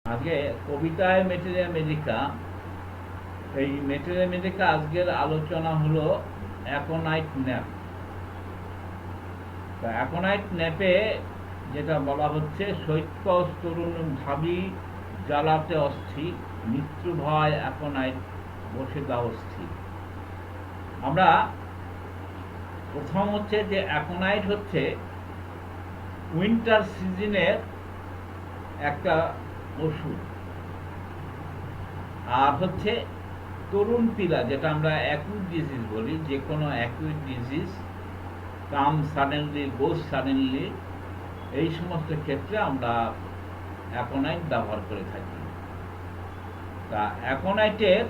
আজকে কবিতায় materia Medica, এই মেটেরিয়া মেডিকা আজকের আলোচনা হলো অ্যাকোনাইট ন্যাপ। তা অ্যাকোনাইট ন্যাপে যেটা বলা হচ্ছে, শৈত্যস তরুণ ভাবি জ্বালাতে অস্থির, মৃত্যু ভয় অ্যাকোনাইট বসে দাও স্থির। আমরা প্রথম হচ্ছে যে অ্যাকোনাইট হচ্ছে উইন্টার সিজনের একটা ওষুধ, আর হচ্ছে তরুণ পীড়া, যেটা আমরা অ্যাকিউট ডিজিজ বলি, যে কোনো অ্যাকিউট ডিজিজ কাম সাডেনলি গোজ সাডেনলি, এই সমস্ত ক্ষেত্রে আমরা অ্যাকোনাইট ব্যবহার করে থাকি। তা অ্যাকোনাইটের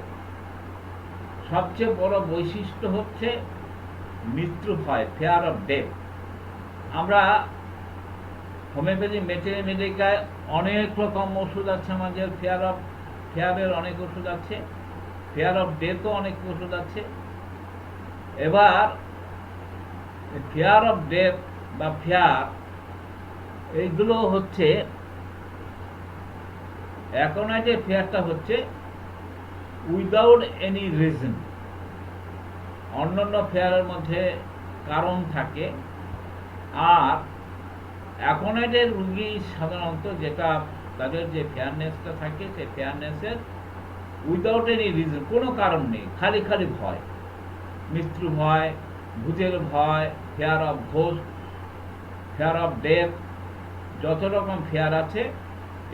সবচেয়ে বড় বৈশিষ্ট্য হচ্ছে মৃত্যু ভয়, ফেয়ার অফ ডেথ। আমরা হোমিওপ্যাথি মেটেরিয়া মেডিকায় অনেক রকম ওষুধ আছে, আমাদের ফেয়ারের অনেক ওষুধ আছে, ফেয়ার অফ ডেথও অনেক ওষুধ আছে। এবার ফেয়ার অফ ডেথ বা ফেয়ার, এইগুলো হচ্ছে অ্যাকোনাইটের ফেয়ারটা হচ্ছে উইদাউট এনি রিজন। অন্যান্য ফেয়ারের মধ্যে কারণ থাকে, আর অ্যাকোনাইটের রুগী সাধারণত যেটা তাদের যে ফেয়ারনেসটা থাকে, সেই ফেয়ারনেসের উইদাউট এনি রিজন, কোনো কারণ নেই, খালি খালি ভয়, মৃত্যু ভয়, ভূতের ভয়, fair of ghost, fear of death, যত রকম ফেয়ার আছে,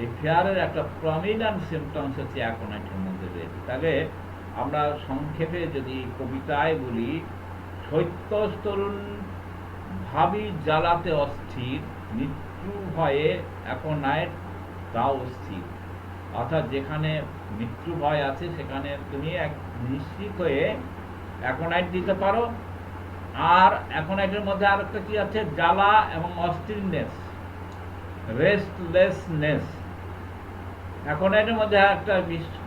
এই ফেয়ারের একটা প্রমিনেন্ট সিমটমস হচ্ছে অ্যাকোনাইটের মধ্যে রয়েছে। তাহলে আমরা সংক্ষেপে যদি কবিতায় বলি, শৈত্যস তরুণ ভাবি জ্বালাতে অস্থির, মৃত্যু ভয়ে অ্যাকোনাইট দাও স্থির। অর্থাৎ যেখানে মৃত্যু ভয় আছে সেখানে তুমি এক নিশ্চিত হয়ে অ্যাকোনাইট দিতে পারো। আর অ্যাকোনাইটের মধ্যে আরেকটা কি আছে, জ্বালা এবং অস্থিরনেস, রেস্টলেসনেস। অ্যাকোনাইটের মধ্যে একটা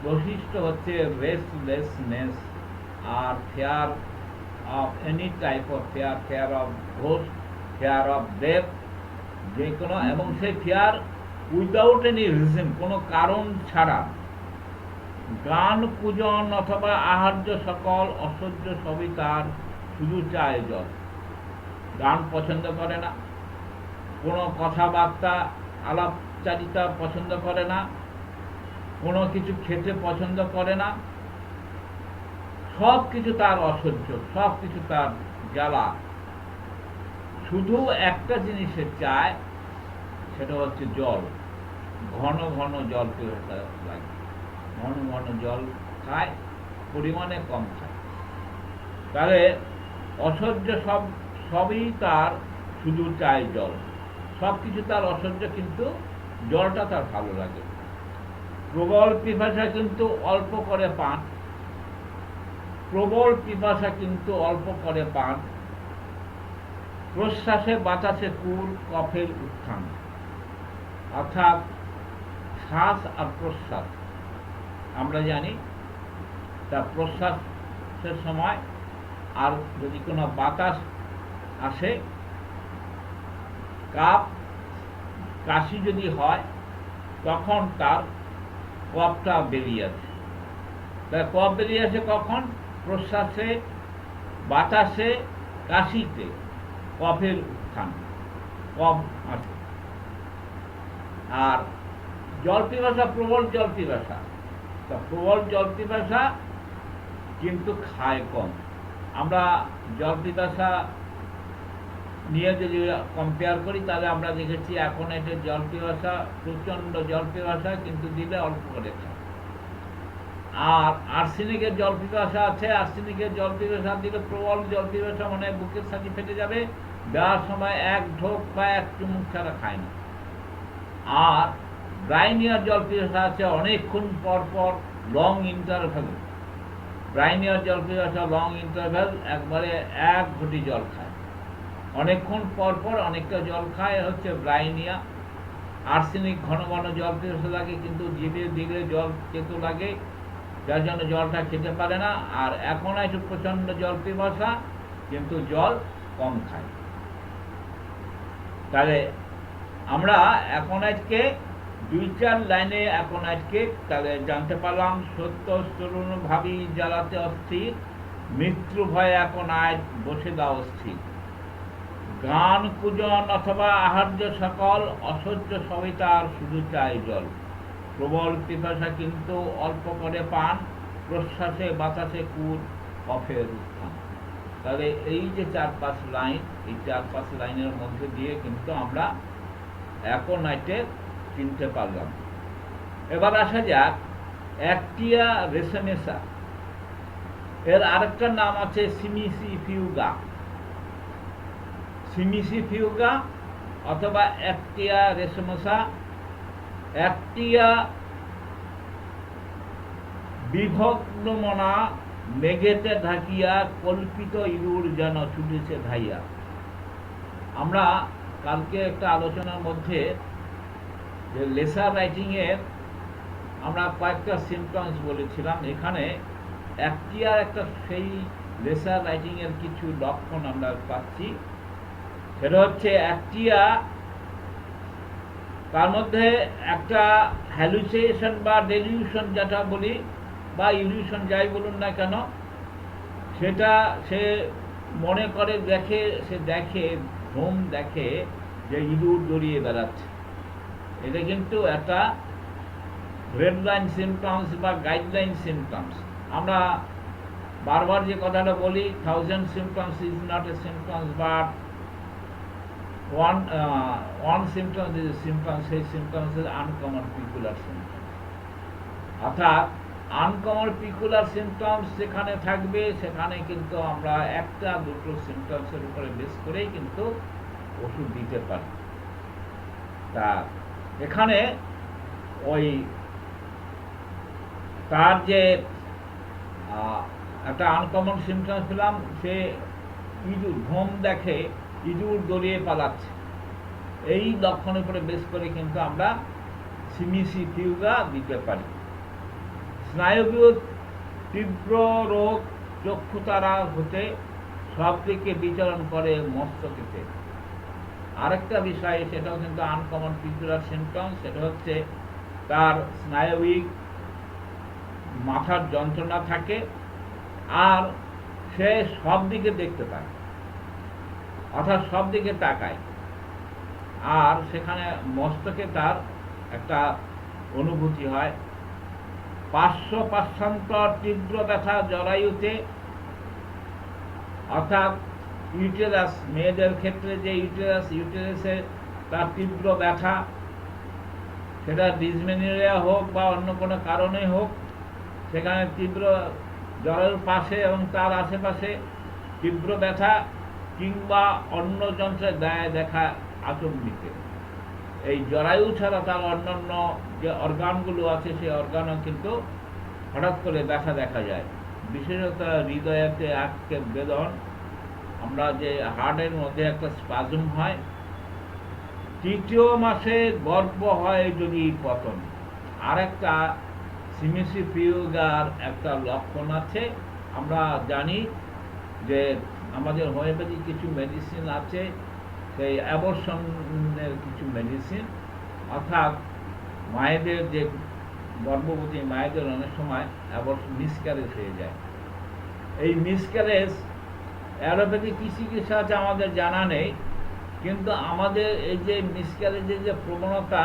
বৈশিষ্ট্য হচ্ছে রেস্টলেসনেস। আর fear of any type of fear, fear of ghost, fear of death, যে কোনো, এবং সেই ফেয়ার উইদাউট এনি রিজন, কোনো কারণ ছাড়া। গান পূজন অথবা আহার্য সকল অসহ্য সবই তার, শুধু চায় জল। গান পছন্দ করে না, কোনো কথাবার্তা আলাপচারিতা পছন্দ করে না, কোনো কিছু খেতে পছন্দ করে না, সব কিছু তার অসহ্য, সব কিছু তার জ্বালা। শুধু একটা জিনিসের চায়, সেটা হচ্ছে জল। ঘন ঘন জল পিপাসা লাগে, ঘন ঘন জল খায়, পরিমাণে কম খায়। তাহলে অসহ্য সবই তার, শুধু চায় জল। সব কিছু তার অসহ্য, কিন্তু জলটা তার ভালো লাগে। প্রবল পিপাসা কিন্তু অল্প করে পান, প্রবল পিপাসা কিন্তু অল্প করে পান। প্রশ্বাসে বাতাসে কুল, কফের উত্থান। অর্থাৎ শ্বাস আর প্রশ্বাস আমরা জানি, তা প্রশ্বাসের সময় আর যদি কোনো বাতাস আসে, কাশি যদি হয়, তখন তার কফটা বেরিয়ে আসে। তার কফ বেরিয়ে আসে কখন? প্রশ্বাসে, বাতাসে, কাশিতে কফের উত্থান, কফ আসে। আর জল পিপাসা, প্রবল জল পিপাসা, তা প্রবল জল পিপাসা কিন্তু খায় কম। আমরা জল পিপাসা নিয়ে যদি কম্পেয়ার করি, তাহলে আমরা দেখেছি অ্যাকোনাইটের জল পিপাসা প্রচণ্ড জল পিপাসা, কিন্তু দিলে অল্প করে খায়। আর আর্সেনিকের জল পিপাসা আছে, আর্সেনিকের জল পিপাসা দিলে প্রবল জল পিপাসা, মানে বুকের সাথে ফেটে যাবে, দেওয়ার সময় এক ঢোক বা এক চুমুক ছাড়া খায় না। আর ব্রাইনিয়ার জল পিপাসা আছে অনেকক্ষণ পর পর, লং ইন্টারভ্যাল। ব্রাইনিয়ার জল পিপাসা লং ইন্টারভ্যাল, একবারে এক ঘটি জল খায়, অনেকক্ষণ পর পর অনেকটা জল খায়, হচ্ছে ব্রাইনিয়া। আর্সেনিক ঘন ঘন জল পিপাসা লাগে, কিন্তু জিভে দিলে জল তেতো লাগে, যার জন্য জলটা খেতে পারে না। আর অ্যাকোনাইট প্রচণ্ড জল পিপাসা, কিন্তু জল কম খায়। তাহলে আমরা অ্যাকোনাইটকে 2-4 লাইনে অ্যাকোনাইটকে তাহলে জানতে পারলাম। সত্য তরুণ ভাবি জ্বালাতে অস্থির, মৃত্যু ভয়ে অ্যাকোনাইট বসে দাও স্থির। গান কুজন অথবা আহার্য সকল, অসহ্য সবই তার শুধু চাই জল। প্রবল পিপাসা কিন্তু অল্প করে পান, প্রশ্বাসে বাতাসে কুর কফের উত্থান। তাহলে এই যে 4-5 লাইন, এই 4-5 লাইনের মধ্যে দিয়ে কিন্তু আমরা অ্যাকোনাইটে চিনতে পারলাম। এবার আসা যাক অ্যাক্টিয়া রেসেমেসা। এর আরেকটা নাম আছে সিমিসিফিউগা। সিমিসিফিউগা অথবা অ্যাক্টিয়া রেসেমেসা। অ্যাক্টিয়া বিভগ্নমনা মেঘেতে ঢাকিয়া, কল্পিত ইঁদুর যেন ছুটেছে ধাইয়া। আমরা কালকে একটা আলোচনার মধ্যে যে লেসার রাইটিংয়ের আমরা কয়েকটা সিমটমস বলেছিলাম, এখানে অ্যাক্টিয়ার একটা সেই লেসার রাইটিংয়ের কিছু লক্ষণ আমরা পাচ্ছি। সেটা হচ্ছে অ্যাক্টিয়া, তার মধ্যে একটা হ্যালুসিনেশন বা ডেলিউশন যেটা বলি, বা ইলিউশন যাই বলুন না কেন, সেটা সে মনে করে, সে দেখে ভ্রম দেখে যে ইঁদুর দৌড়িয়ে বেড়াচ্ছে। এটা কিন্তু একটা রেড লাইন সিমটমস বা গাইডলাইন সিমটমস। আমরা বারবার যে কথাটা বলি, 1000 symptoms is not a symptoms, but one symptom is a symptom. সেই symptoms is uncommon peculiar symptoms। অর্থাৎ আনকমন পিকুলার সিমটমস যেখানে থাকবে, সেখানে কিন্তু আমরা 1-2 সিমটমসের উপরে বেস করেই কিন্তু ওষুধ দিতে পারি। তা এখানে ওই তার যে একটা আনকমন সিমটমস পেলাম, সে ইঁদুর ভ্রম দেখে ইঁদুর দৌড়িয়ে পালাচ্ছে। এই লক্ষণের উপরে বেস করে কিন্তু আমরা সিমিসিফিউগা দিতে পারি। স্নায়বীয় তীব্র রোগ চক্ষুতারা হতে সব দিকে বিচরণ করে মস্তকেতে। আরেকটা বিষয়, সেটাও কিন্তু আনকমন পিকুলার সিমটম, সেটা হচ্ছে তার স্নায়বিক মাথার যন্ত্রণা থাকে, আর সে সব দিকে দেখতে পায়, অর্থাৎ সব দিকে তাকায়, আর সেখানে মস্তকে তার একটা অনুভূতি হয়। পার্শ্বপাশ্চান্তর তীব্র ব্যথা জরায়ুতে, অর্থাৎ ইউটেরাস, মেয়েদের ক্ষেত্রে যে ইউটেরাসে তার তীব্র ব্যথা, সেটা ডিসমেনোরিয়া হোক বা অন্য কোনো কারণে হোক, সেখানে তীব্র জরায়ুর পাশে এবং তার আশেপাশে তীব্র ব্যথা, কিংবা অন্য যন্ত্রের দায়ে দেখা আচম্বিতে। এই জরায়ু ছাড়া তার অন্যান্য যে অর্গানগুলো আছে, সেই অর্গানও কিন্তু হঠাৎ করে ব্যথা দেখা যায়। বিশেষত হৃদয়েতে আটকে বেদন, আমরা যে হার্টের মধ্যে একটা স্পাজম হয়। 3য় মাসে গর্ভ হয় যদি পতন। আর একটা সিমিসিফিউগার একটা লক্ষণ আছে। আমরা জানি যে আমাদের হোমিওপ্যাথি কিছু মেডিসিন আছে, সেই অ্যাবর্শনের কিছু মেডিসিন, অর্থাৎ মায়েদের যে গর্ভবতী মায়েদের অনেক সময় মিসক্যারেজ হয়ে যায়। এই মিসক্যারেজ অ্যালোপ্যাথি কি চিকিৎসা আছে আমাদের জানা নেই, কিন্তু আমাদের এই যে মিসক্যারেজের যে প্রবণতা,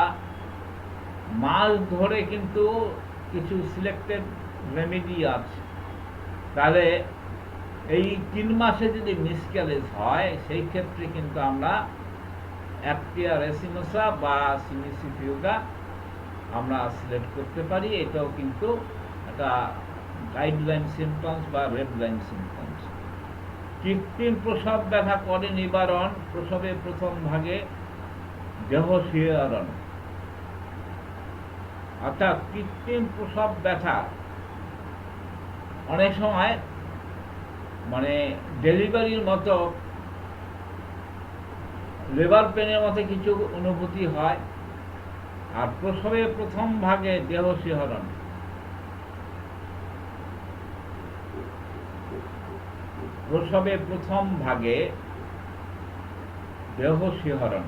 মাস ধরে কিন্তু কিছু সিলেক্টেড রেমেডি আছে। তাহলে এই 3 মাসে যদি মিসক্যারেজ হয়, সেই ক্ষেত্রে কিন্তু আমরা অ্যাক্টিয়া রেসিনোসা বা সিমিসিফিউগা আমরা সিলেক্ট করতে পারি। এটাও কিন্তু একটা গাইডলাইন সিমটমস বা রেড লাইন সিমটমস। কৃত্রিম প্রসব ব্যথা করে নিবারণ, প্রসবের প্রথম ভাগে দেহ শিহরণ। অর্থাৎ কৃত্রিম প্রসব ব্যথা অনেক সময় মানে ডেলিভারির মতো লেবার পেনের মতো কিছু অনুভূতি হয়, আর প্রসবের প্রথম ভাগে দেহ শিহরণ। প্রসবের প্রথম ভাগে দেহ শিহরণ।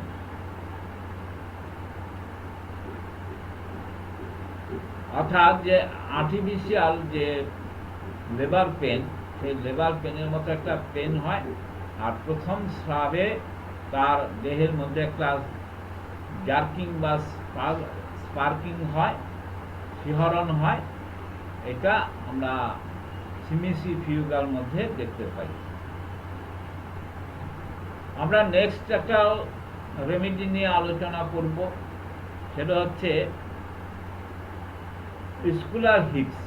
অর্থাৎ যে আর্টিফিশিয়াল যে লেবার পেন, সেই লেবার পেনের মতো একটা পেন হয়, আর প্রথম স্রাবে তার দেহের মধ্যে একটা জার্কিং বা স্পার্কিং হয়, শিহরণ হয়। এটা আমরা সিমিসি ফিউগার মধ্যে দেখতে পাই। আমরা নেক্সট একটা রেমেডি নিয়ে আলোচনা করব, সেটা হচ্ছে স্কুলার হিপস।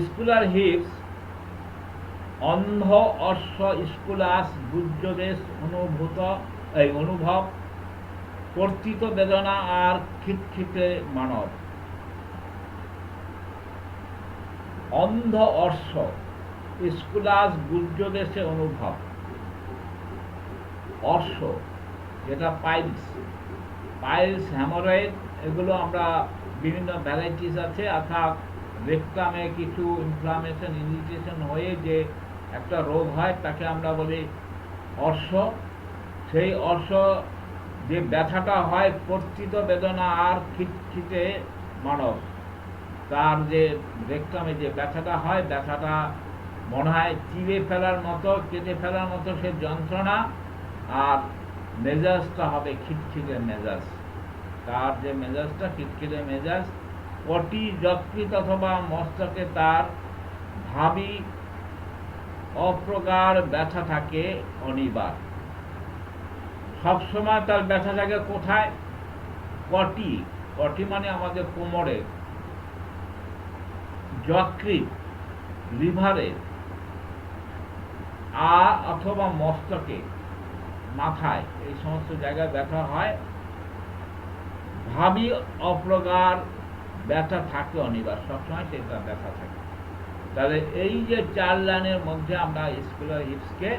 স্কুলার হিপস অন্ধ অশ্ব স্কুলাস গুজ্জদেশ অনুভব কর্তৃত বেদনা আর খিটখিটে মানব। অন্ধ অশ্ব স্কুলাস গুজ্জদেশে অনুভব। অশ্ব যেটা পাইলস হ্যামোরয়েড, এগুলো আমরা বিভিন্ন ভ্যারাইটিস আছে, অর্থাৎ রেকটামে কিছু ইনফ্লামেশন ইরিটেশন হয়ে যে একটা রোগ হয় তাকে আমরা বলি অর্শ। সেই অর্শ যে ব্যথাটা হয় কর্তৃত বেদনা আর খিটখিটে মানব। তার যে রেকটামে যে ব্যথাটা হয়, ব্যথাটা মনে হয় চিড়ে ফেলার মতো, কেটে ফেলার মতো সে যন্ত্রণা, আর মেজাজটা হবে খিটখিটে মেজাজ। তার যে মেজাজটা খিটখিটে মেজাজ। কটি যকৃত অথবা মস্তকে তার ভাবী অপ্রগাঢ় ব্যথা থাকে অনিবার। সবসময় তার ব্যথা থাকে কোথায়? কটি মানে আমাদের কোমরে, যকৃত লিভারে, অথবা মস্তকে, মাথায়, এই সমস্ত জায়গায় ব্যথা হয়। ভাবী অপ্রগাঢ় ব্যথা থাকে অনিবার, সবসময় সেটা ব্যথা থাকে। তাহলে এই যে 4 লাইনের মধ্যে আমরা স্কুলার হিপসকে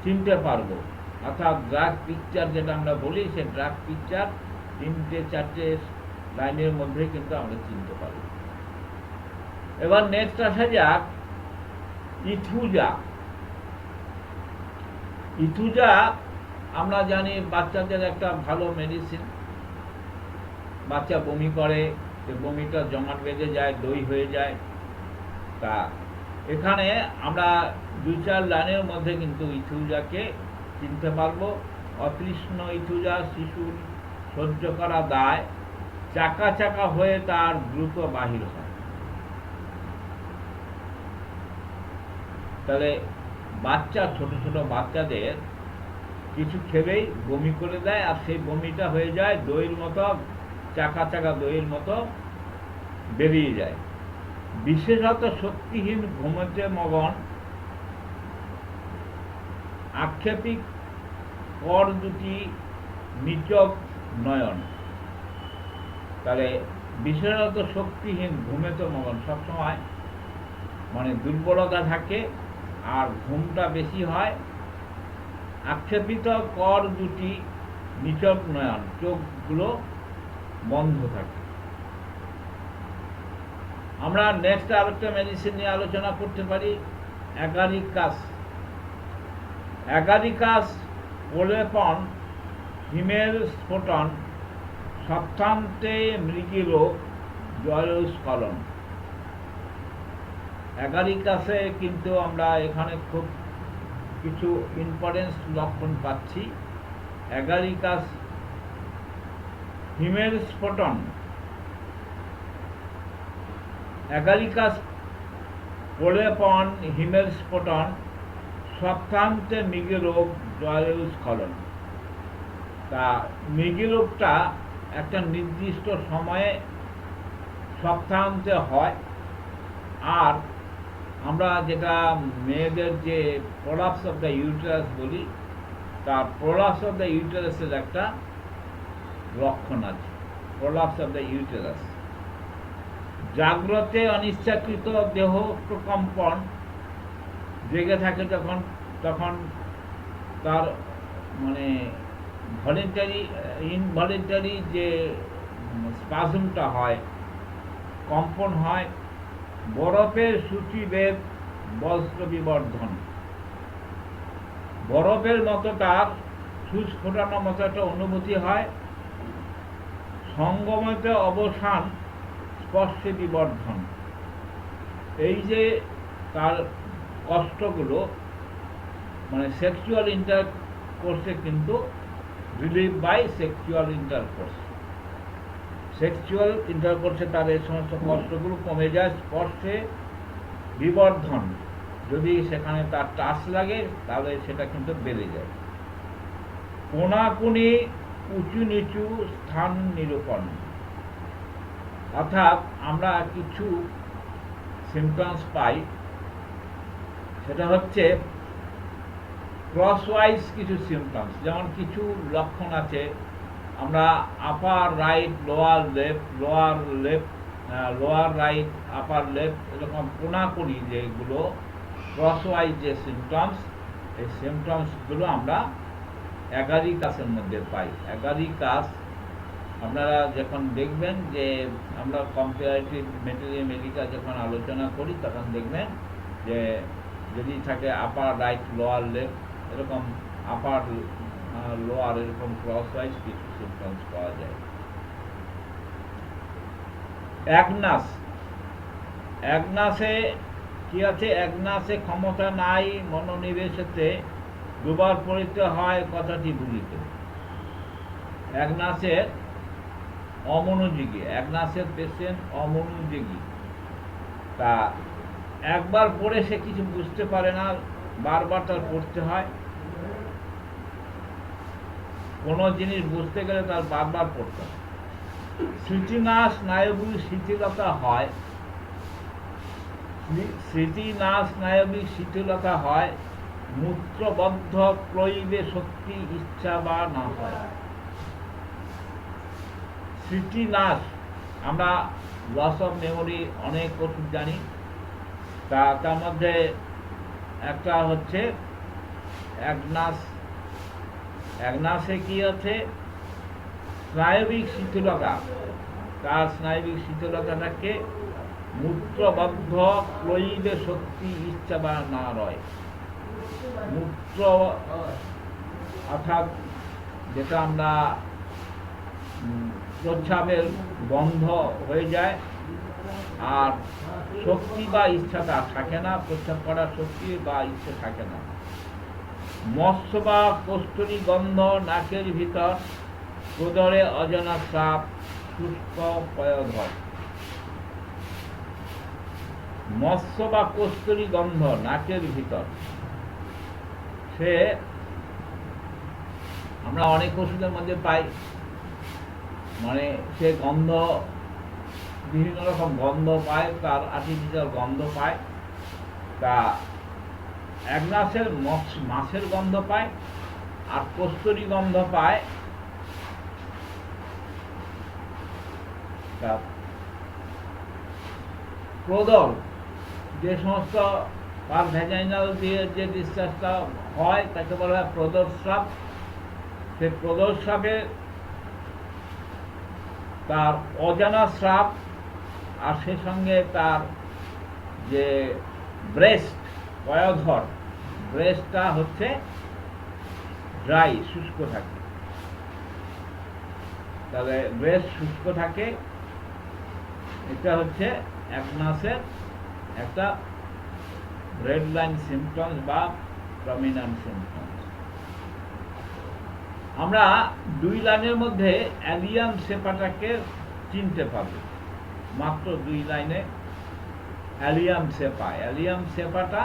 চিনতে পারবো, অর্থাৎ ড্রাগ পিকচার যেটা আমরা বলি, সে ড্রাগ পিকচার 3-4 লাইনের মধ্যে কিন্তু আমরা চিনতে পারবো। এবার নেক্সট আসা যাক ইথুজা। ইথুজা আমরা জানি বাচ্চাদের একটা ভালো মেডিসিন। বাচ্চা বমি করে, বমিটা জমাট বেঁধে যায়, দই হয়ে যায়। তা এখানে আমরা 2-4 লাইনের মধ্যে কিন্তু ইথুজাকে চিনতে পারবো। অতৃষ্ণ ইথুজা শিশুর সহ্য করা দায়, চাকা চাকা হয়ে তার দ্রুত বাহির হয়। তাহলে ছোট ছোট বাচ্চাদের কিছু খেলেই বমি করে দেয়, আর সেই বমিটা হয়ে যায় দইয়ের মতো, চাকা চাকা দইয়ের মতো বেরিয়ে যায়। বিশেষত শক্তিহীন ঘুমোতে মগন, আক্ষেপিক কর দুটি নিচক নয়ন। তাহলে বিশেষত শক্তিহীন ঘুমেতে মগন, সবসময় মানে দুর্বলতা থাকে আর ঘুমটা বেশি হয়। আক্ষেপিত কর দুটি নিচক নয়ন, চোখগুলো বন্ধ থাকে। আমরা নেক্সট আরেকটা মেডিসিন নিয়ে আলোচনা করতে পারি, অ্যাগারিকাস। অ্যাগারিকাস প্রলেপন, হিমের স্ফোটন, সপ্তান্তে মৃগীরোগ, জলস্খলন। অ্যাগারিকাসে কিন্তু আমরা এখানে খুব কিছু ইম্পর্টেন্স লক্ষণ পাচ্ছি। অ্যাগারিকাস, হিমের স্ফোটন, অ্যাগারিকাস প্রলেপন, হিমের স্ফোটন, সপ্তান্তে মৃগীরোগ, জলস্খলন। তা মৃগীরোগটা একটা নির্দিষ্ট সময়ে সপ্তাহান্তে হয়। আর আমরা যেটা মেয়েদের যে প্রলাপস অফ দ্য ইউটেরাস বলি, তার প্রলাপস অফ দ্য ইউটেরাসের একটা লক্ষণ আছে, প্রলাপস অফ দ্য ইউটেরাস। জাগ্রতে অনিচ্ছাকৃত দেহ প্রকম্পন, জেগে থাকে যখন, তখন তার মানে ভলেন্টারি ইনভলেন্টারি যে স্পাজমটা হয়, কম্পন হয়। বরফের সূচিবেদ, বজ্র বিবর্ধন, বরফের মতো তার সূচ ফোটানোর মতো একটা অনুভূতি হয়। সঙ্গমেতে অবসান, স্পর্শে বিবর্ধন। এই যে তার কষ্টগুলো, মানে সেক্সুয়াল ইন্টারকোর্সে কিন্তু relieve by sexual intercourse. Sexual ইন্টারকোর্সে তার এই সমস্ত কষ্টগুলো কমে যায়। স্পর্শে বিবর্ধন, যদি সেখানে তার টাচ লাগে তাহলে সেটা কিন্তু বেড়ে যায়। কোনাকুনি, উঁচু নিচু স্থান নিরূপণ। অর্থাৎ আমরা কিছু সিমটমস পাই, সেটা হচ্ছে ক্রসওয়াইজ কিছু সিমটমস। যেমন কিছু লক্ষণ আছে, আমরা upper right, lower left, lower right, upper left, এরকম কোনাকুনি যেগুলো ক্রসওয়াইজ যে সিমটমস, এই সিমটমসগুলো আমরা অ্যাগারিকাসের মধ্যে পাই। অ্যাগারিকাস আপনারা যখন দেখবেন যে আমরা কম্পারেটিভ মেডিকেল যখন আলোচনা করি তখন দেখবেন যে যদি থাকে আপার রাইট, লোয়ার লেফট, এরকম আপার লোয়ার, এরকম ক্রসওয়াইজ কিছু সিমটমস পাওয়া যায়। অ্যাগনাসে কি আছে? অ্যাগনাসে ক্ষমতা নাই মনোনিবেশেতে, দুবার পড়িতে হয় কথাটি ভুলিতে। অ্যাগনাসের অমনোযোগী, অ্যাগনাসের পেশেন্ট অমনোযোগী। তা একবার পড়ে সে কিছু বুঝতে পারে না, বারবার তার পড়তে হয়। কোনো জিনিস বুঝতে গেলে তার বারবার পড়তে হয়। স্মৃতিনাশ, স্নায়বিক শিথিলতা হয়। স্মৃতিনাশ, স্নায়বিক শিথিলতা হয়। মূত্রবদ্ধ ক্লয়িবে শক্তি, ইচ্ছা বা না হয়। স্মৃতিনাশ, আমরা লস অফ মেমোরি অনেক ওষুধ জানি, তার মধ্যে একটা হচ্ছে অ্যাগনাস। অ্যাগনাসে কি আছে? স্নায়বিক শিথিলতা। তার স্নায়বিক শিথিলতাটাকে মূত্রবদ্ধ ক্লয়িবে শক্তি, ইচ্ছা বা না রয়। মূত্র অর্থাৎ যেটা আমরা প্রস্রাবের গন্ধ হয়ে যায়, আর শক্তি বা ইচ্ছাটা থাকে না, প্রস্রাব করার শক্তি বা ইচ্ছে থাকে না। মৎস্য বা কস্তুরী গন্ধ নাকের ভিতর, প্রদরে অজানা সাপ, শুষ্ক পয়োধর। মৎস্য বা কস্তুরী গন্ধ নাকের ভিতর, সে আমরা অনেক ওষুধের মধ্যে পাই, মানে সে গন্ধ, বিভিন্ন রকম গন্ধ পায়, তার আর্টিফিশিয়াল গন্ধ পায়। তা অ্যাগনাসের মাছের গন্ধ পায়, আর কস্তুরী গন্ধ পায় তা প্রদর, যে সমস্ত পার ভ্যাজাইনাল দিয়ে যে ডিসচার্জটা হয় তাকে বলা হয় প্রদস্রাব। সে প্রদস্রাবে তার অজানা স্রাব, আর সে সঙ্গে তার যে ব্রেস্ট, পয়োধর, ব্রেস্টটা হচ্ছে ড্রাই, শুষ্ক থাকে। তাহলে ব্রেস্ট শুষ্ক থাকে, এটা হচ্ছে অ্যাগনাসের একটা রেড লাইন সিমটমস বা প্রমিনেন্ট সিমটমস। আমরা দুই লাইনের মধ্যে অ্যালিয়াম সেপাটাকে চিনতে পারব, মাত্র দুই লাইনে। অ্যালিয়াম সেপা, অ্যালিয়াম সেপাটা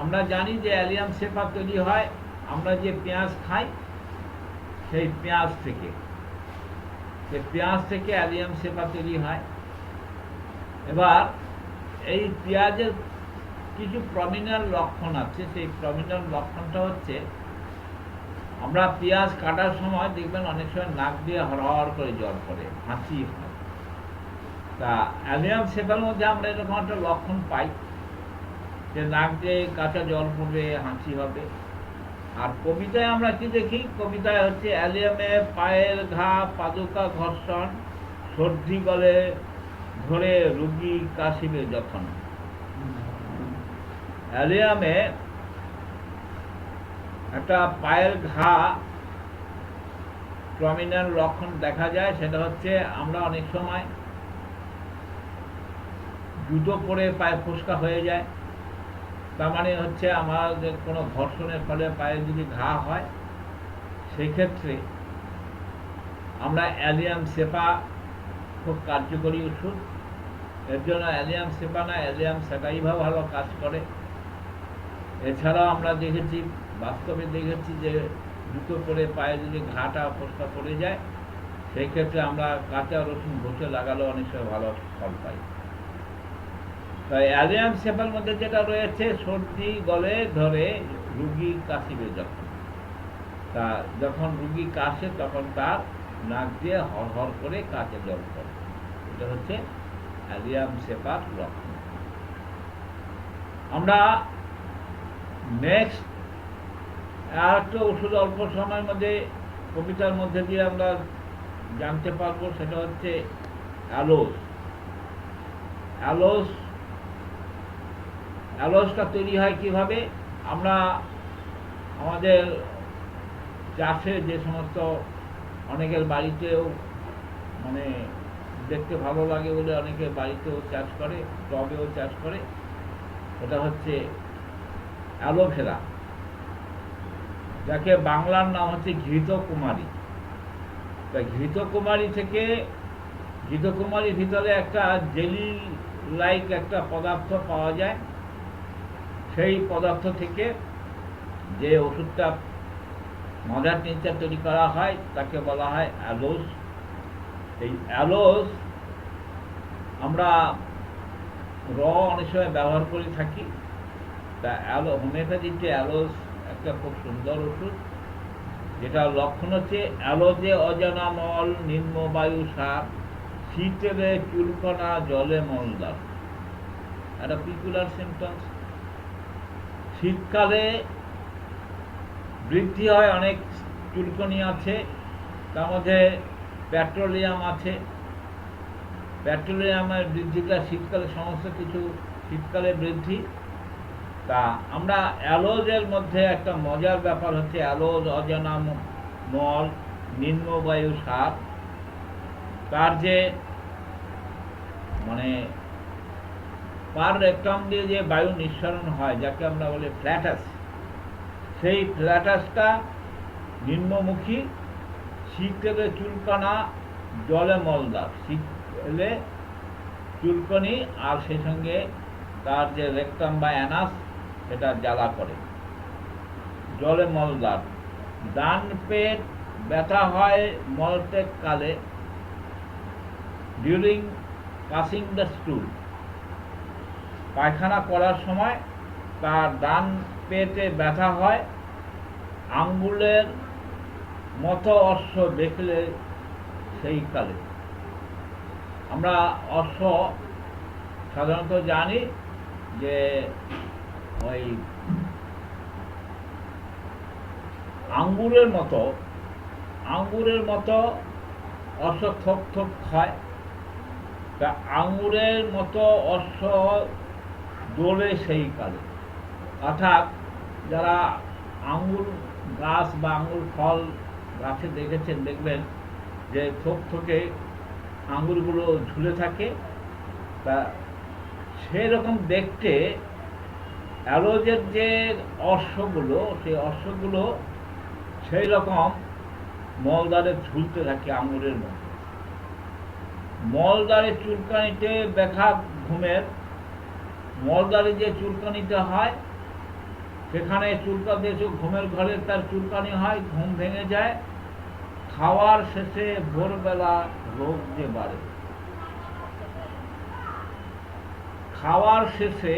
আমরা জানি যে অ্যালিয়াম সেপা তৈরি হয় আমরা যে পেঁয়াজ খাই সেই পেঁয়াজ থেকে, অ্যালিয়াম সেপা তৈরি হয়। এবার এই পেঁয়াজের কিছু প্রমিনেন্ট লক্ষণ আছে। সেই প্রমিনেন্ট লক্ষণটা হচ্ছে, আমরা পেঁয়াজ কাটার সময় দেখবেন অনেক সময় নাক দিয়ে হরহর করে জল পড়ে, হাঁচি হয়। তা অ্যালিয়াম সেপার মধ্যে আমরা এরকম একটা লক্ষণ পাই যে নাক দিয়ে কাঁচা জল পড়বে, হাঁচি হবে। আর কবিতায় আমরা কি দেখি? কবিতায় হচ্ছে অ্যালিয়ামে পায়ের ঘা, পাদুকা ঘর্ষণ, সর্দি গলে ধরে রুগী কাশিবে যখন। অ্যালিয়ামে একটা পায়ের ঘা প্রমিনেন্ট লক্ষণ দেখা যায় সেটা হচ্ছে আমরা অনেক সময় জুতো পরে পায়ে ফোসকা হয়ে যায়, তার মানে হচ্ছে আমাদের কোনো ঘর্ষণের ফলে পায়ে যদি ঘা হয় সেক্ষেত্রে আমরা অ্যালিয়াম সেপা খুব কার্যকরী ওষুধ। এর জন্য অ্যালিয়াম সেপা না অ্যালিয়াম স্যাটাইভা ভালো কাজ করে। এছাড়াও আমরা দেখেছি, বাস্তবে দেখেছি যে জুতো পরে পায়ে যদি ঘাটা ফোসকা পড়ে যায় সেই ক্ষেত্রে আমরা কাঁচা রসুন ঘষে লাগালেও অনেক সময় ভালো ফল পাই। তাই অ্যালিয়াম সেপার মধ্যে যেটা রয়েছে, সর্দি গলে ধরে রুগী কাশিবে যখন রুগী কাশে তখন তার নাক দিয়ে হর করে কাঁচে জল পড়ে, এটা হচ্ছে অ্যালিয়াম সেপার লক্ষণ। আমরা নেক্সট আর একটা ওষুধ অল্প সময়ের মধ্যে কবিতার মধ্যে দিয়ে আমরা জানতে পারবো, সেটা হচ্ছে অ্যালোসটা তৈরি হয় কিভাবে। আমরা আমাদের চাষে যে সমস্ত অনেকের বাড়িতেও মানে দেখতে ভালো লাগে বলে অনেকে বাড়িতেও চাষ করে, টবেও চাষ করে, ওটা হচ্ছে অ্যালোভেরা, যাকে বাংলার নাম হচ্ছে ঘৃতকুমারী। তাই ঘৃতকুমারীর ভিতরে একটা জেলি লাইক একটা পদার্থ পাওয়া যায়। সেই পদার্থ থেকে যে ওষুধটা মজার টিনচার তৈরি করা হয় তাকে বলা হয় অ্যালোস। এই অ্যালোস আমরা অনেক সময় ব্যবহার করে থাকি। তা হোমিওপ্যাথিতে অ্যালোস একটা খুব সুন্দর ওষুধ, যেটা লক্ষণ হচ্ছে অ্যালোজে অজানা মল, নিম্ন বায়ু সার, শীতেলে চুলকনা, জলে মলদার, একটা পিকুলার সিমটমস। শীতকালে বৃদ্ধি হয় অনেক চুলকনি আছে, তার মধ্যে পেট্রোলিয়াম আছে। পেট্রোলিয়ামের বৃদ্ধিটা শীতকালে সমস্ত কিছু শীতকালে বৃদ্ধি। তা আমরা অ্যালোজের মধ্যে একটা মজার ব্যাপার হচ্ছে অ্যালোজ অজানা মল, নিম্নবায়ু সার, তার যে মানে পার রেক্টাম দিয়ে যে বায়ু নিঃসরণ হয় যাকে আমরা বলি ফ্ল্যাটাস, সেই ফ্ল্যাটাসটা নিম্নমুখী, শীতকালে চুলকানা, জলে মলদার, শীতকালে চুলকনি আর সেই সঙ্গে তার যে রেক্টাম বা অ্যানাস সেটা জ্বালা করে, জলে মলদার। ডান পেট ব্যথা হয় মলত্যাগ কালে, ডিউরিং পাসিং দ্য স্টুল, পায়খানা করার সময় তার ডান পেটে ব্যথা হয়, আঙ্গুলের মতো অশ্ব দেখলে সেই কালে। আমরা অশ্ব সাধারণত জানি যে ওই আঙ্গুরের মতো অশ্ব থোপ থোপ খায়। তা আঙ্গুরের মতো অশ্ব দোলে সেই কালে, অর্থাৎ যারা আঙ্গুর গাছ বা আঙ্গুর ফল গাছে দেখেছেন, দেখবেন যে থোক থোকে আঙ্গুরগুলো ঝুলে থাকে। তা সেরকম দেখতে অ্যালোজের যে অশ্বগুলো, সেই অশ্বগুলো সেই রকম মলদ্বারে ঝুলতে থাকে আঙুরের মতো। মলদ্বারে চুলকানিতে ব্যথা ঘুমের, মলদ্বারে যে চুলকানিতে হয় সেখানে চুলকাতে ঘুমের ঘরে তার চুলকানি হয়, ঘুম ভেঙে যায়, খাওয়ার শেষে ভোরবেলা রোগ যে বাড়ে। খাওয়ার শেষে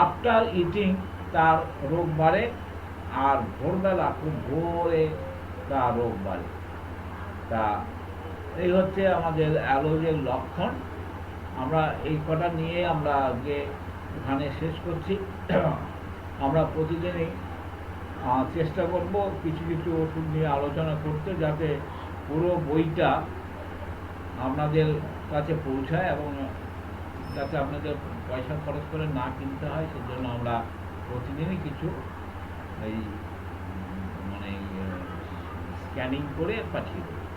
আফটার ইটিং তার রোগ বাড়ে, আর ভোরবেলা খুব ভোরে তার রোগ বাড়ে। তা এই হচ্ছে আমাদের অ্যালোজের লক্ষণ। আমরা এই কটা নিয়ে আমরা আজকে এখানে শেষ করছি। আমরা প্রতিদিনই চেষ্টা করব কিছু কিছু ওষুধ নিয়ে আলোচনা করতে, যাতে পুরো বইটা আপনাদের কাছে পৌঁছায় এবং যাতে আপনাদের পয়সা খরচ করে না কিনতে হয়। সেজন্য আমরা প্রতিদিনই কিছু এই মানে স্ক্যানিং করে পাঠিয়ে দেবে।